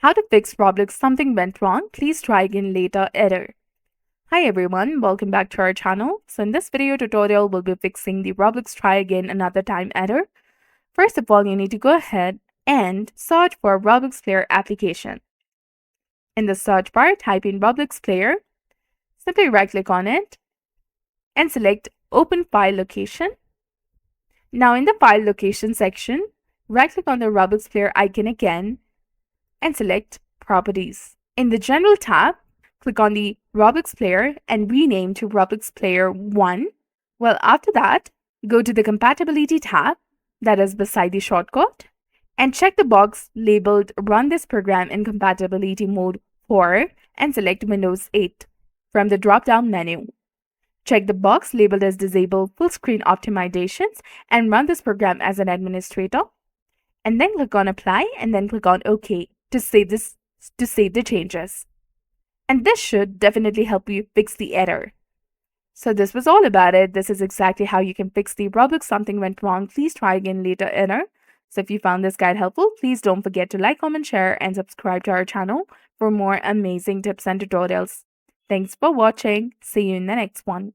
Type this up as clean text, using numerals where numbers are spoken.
How to fix Roblox something went wrong, please try again later error. Hi everyone, welcome back to our channel. So in this video tutorial, we'll be fixing the Roblox try again another time error. First of all, you need to go ahead and search for Roblox Player application. In the search bar, type in Roblox Player, simply right click on it and select Open File Location. Now in the File Location section, right click on the Roblox Player icon again and select Properties. In the General tab, click on the Roblox Player and rename to Roblox Player 1. Well, after that, go to the Compatibility tab, that is beside the shortcut, and check the box labeled Run this program in compatibility mode 4 and select Windows 8 from the drop-down menu. Check the box labeled as Disable Full Screen Optimizations and run this program as an administrator. And then click on Apply and then click on OK to save the changes. And this should definitely help you fix the error. So this was all about it. This is exactly how you can fix the Roblox something went wrong, please try again later error. So if you found this guide helpful, please don't forget to like, comment, share, and subscribe to our channel for more amazing tips and tutorials. Thanks for watching. See you in the next one.